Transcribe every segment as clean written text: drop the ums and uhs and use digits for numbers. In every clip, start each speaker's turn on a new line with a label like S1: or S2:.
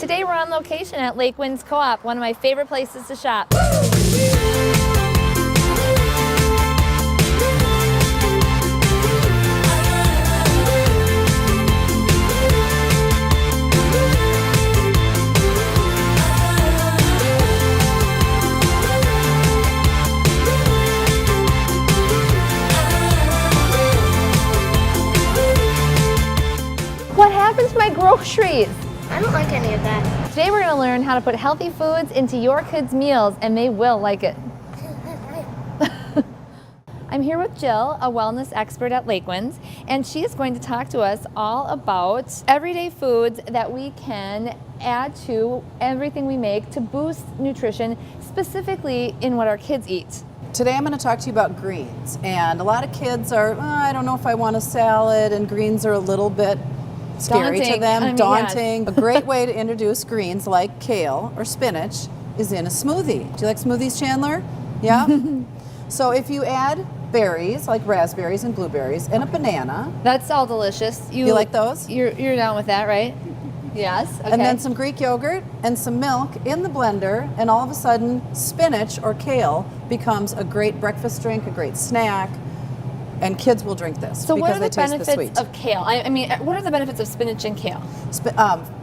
S1: Today we're on location at Lake Winds Co-op, one of my favorite places to shop. What happened to my groceries?
S2: I don't like any of that.
S1: Today we're going to learn how to put healthy foods into your kids' meals, and they will like it. I'm here with Jill, a wellness expert at Lake Winds, and she is going to talk to us all about everyday foods that we can add to everything we make to boost nutrition, specifically in what our kids eat.
S3: Today I'm going to talk to you about greens, and a lot of kids are, I don't know if I want a salad, and greens are a little bit scary to them, daunting.
S1: Yes.
S3: A great way to introduce greens like kale or spinach is in a smoothie. Do you like smoothies, Chandler? Yeah? So if you add berries like raspberries and blueberries and a banana.
S1: That's all delicious.
S3: You like those?
S1: You're down with that, right? Yes. Okay.
S3: And then some Greek yogurt and some milk in the blender, and all of a sudden spinach or kale becomes a great breakfast drink, a great snack. And kids will drink this
S1: so
S3: because they taste the
S1: what are the
S3: sweet.
S1: benefits of kale? I mean, what are the benefits of spinach and kale?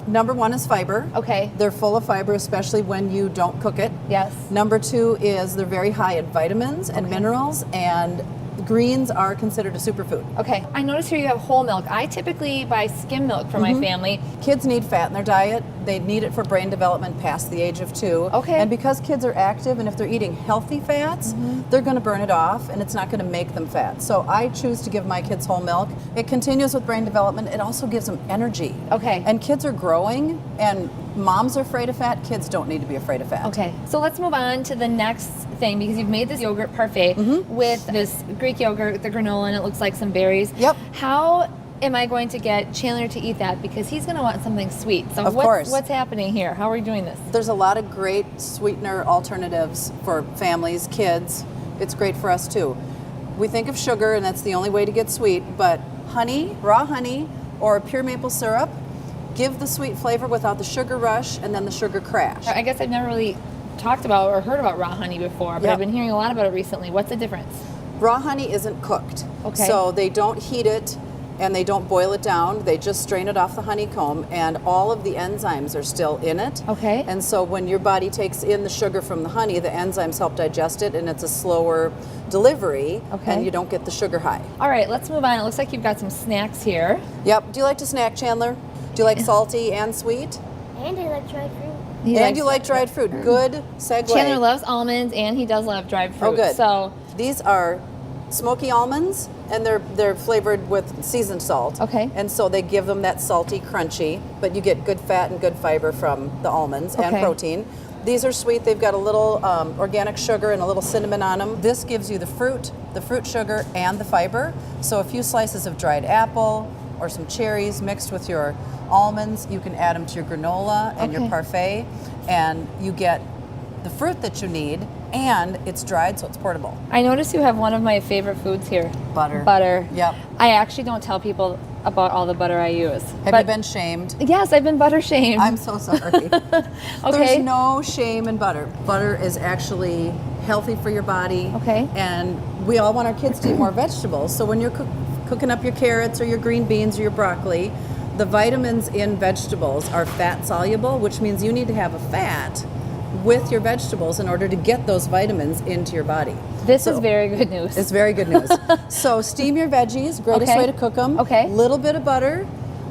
S3: Number one is fiber.
S1: Okay.
S3: They're full of fiber, especially when you don't cook it.
S1: Yes.
S3: Number two is they're very high in vitamins and minerals, and greens are considered a superfood.
S1: Okay. I notice here you have whole milk. I typically buy skim milk for my family.
S3: Kids need fat in their diet. They need it for brain development past the age of 2.
S1: Okay.
S3: And because kids are active, and if they're eating healthy fats, they're going to burn it off, and it's not going to make them fat. So I choose to give my kids whole milk. It continues with brain development. It also gives them energy.
S1: Okay.
S3: And kids are growing, and moms are afraid of fat. Kids don't need to be afraid of fat.
S1: Okay. So let's move on to the next thing, because you've made this yogurt parfait with this Greek yogurt, the granola, and it looks like some berries.
S3: Yep.
S1: How am I going to get Chandler to eat that? Because he's going to want something sweet. So
S3: Of course.
S1: what's happening here? How are we doing this?
S3: There's a lot of great sweetener alternatives for families, kids. It's great for us too. We think of sugar, and that's the only way to get sweet, but honey, raw honey, or pure maple syrup give the sweet flavor without the sugar rush and then the sugar crash.
S1: I guess I've never really talked about or heard about raw honey before, but
S3: Yep.
S1: I've been hearing a lot about it recently. What's the difference?
S3: Raw honey isn't cooked.
S1: Okay.
S3: So they don't heat it and they don't boil it down. They just strain it off the honeycomb, and all of the enzymes are still in it.
S1: Okay.
S3: And so when your body takes in the sugar from the honey, the enzymes help digest it, and it's a slower delivery,
S1: Okay.
S3: and you don't get the sugar high.
S1: All right, let's move on. It looks like you've got some snacks here.
S3: Yep. Do you like to snack, Chandler? Do you like salty and sweet?
S2: And I like dried fruit.
S1: He
S3: And
S1: likes-
S3: you like dried fruit. Good segue.
S1: Chandler loves almonds, and he does love dried fruit.
S3: Oh, good.
S1: So,
S3: These are smoky almonds, and they're flavored with seasoned salt.
S1: Okay.
S3: And so they give them that salty, crunchy, but you get good fat and good fiber from the almonds and
S1: Okay.
S3: protein. These are sweet. They've got a little organic sugar and a little cinnamon on them. This gives you the fruit sugar, and the fiber. So a few slices of dried apple or some cherries mixed with your almonds, you can add them to your granola and your
S1: Okay.
S3: parfait, and you get the fruit that you need, and it's dried, so it's portable.
S1: I notice you have one of my favorite foods here.
S3: Butter.
S1: Butter.
S3: Yep.
S1: I actually don't tell people about all the butter I use.
S3: Have you been shamed?
S1: Yes, I've been butter shamed.
S3: I'm so sorry.
S1: Okay.
S3: There's no shame in butter. Butter is actually healthy for your body.
S1: Okay.
S3: And we all want our kids to eat more vegetables. So when you're cooking up your carrots or your green beans or your broccoli, the vitamins in vegetables are fat soluble, which means you need to have a fat with your vegetables in order to get those vitamins into your body.
S1: This is very good news.
S3: It's very good news. So steam your veggies, greatest
S1: Okay.
S3: way to cook them.
S1: Okay.
S3: Little bit of butter,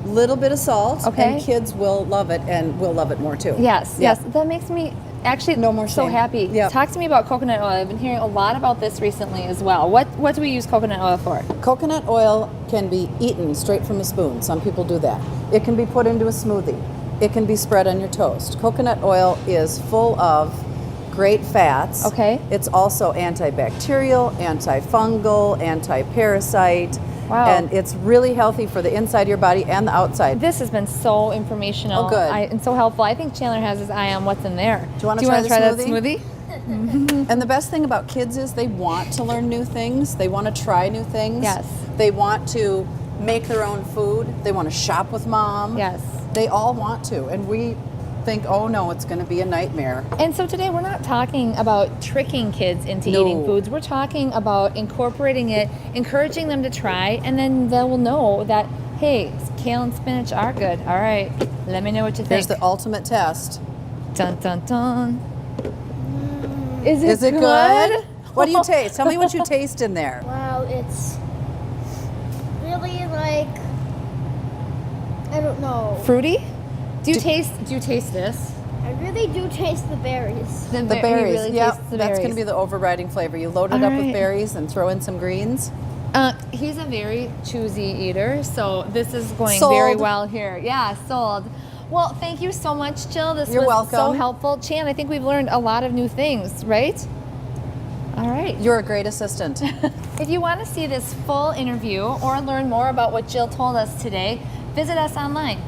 S3: little bit of salt,
S1: Okay.
S3: and kids will love it, and will love it more too.
S1: Yes,
S3: Yeah.
S1: yes. That makes me actually
S3: No more
S1: so
S3: shame.
S1: happy.
S3: Yep.
S1: Talk to me about coconut oil. I've been hearing a lot about this recently as well. What do we use coconut oil for?
S3: Coconut oil can be eaten straight from a spoon. Some people do that. It can be put into a smoothie. It can be spread on your toast. Coconut oil is full of great fats.
S1: Okay.
S3: It's also antibacterial, antifungal, anti-parasite.
S1: Wow.
S3: And it's really healthy for the inside of your body and the outside.
S1: This has been so informational.
S3: Oh, good.
S1: And so helpful. I think Chandler has his eye on what's in there.
S3: Do you want to
S1: wanna
S3: try the
S1: that smoothie?
S3: And the best thing about kids is they want to learn new things. They want to try new things.
S1: Yes.
S3: They want to make their own food. They want to shop with mom.
S1: Yes.
S3: They all want to. And we think, oh no, it's going to be a nightmare.
S1: And so today we're not talking about tricking kids into
S3: No.
S1: eating foods. We're talking about incorporating it, encouraging them to try, and then they will know that, hey, kale and spinach are good. All right, let me know what you think.
S3: Here's the ultimate test.
S1: Dun dun dun. Is it,
S3: Is it good? What do you taste? Tell me what you taste in there.
S2: Wow, it's really like, I don't know.
S1: Fruity? Do you taste this?
S2: I really do taste the berries.
S3: The
S1: He
S3: berries.
S1: really
S3: Yep,
S1: tastes the
S3: that's
S1: berries.
S3: going to be the overriding flavor. You load it
S1: All
S3: up
S1: right.
S3: with berries and throw in some greens.
S1: He's a very choosy eater, so this is going
S3: Sold.
S1: very well here. Yeah, sold. Well, thank you so much, Jill. This
S3: You're
S1: was so
S3: welcome.
S1: helpful. Chan, I think we've learned a lot of new things, right? All right.
S3: You're a great assistant.
S1: If you want to see this full interview or learn more about what Jill told us today, visit us online.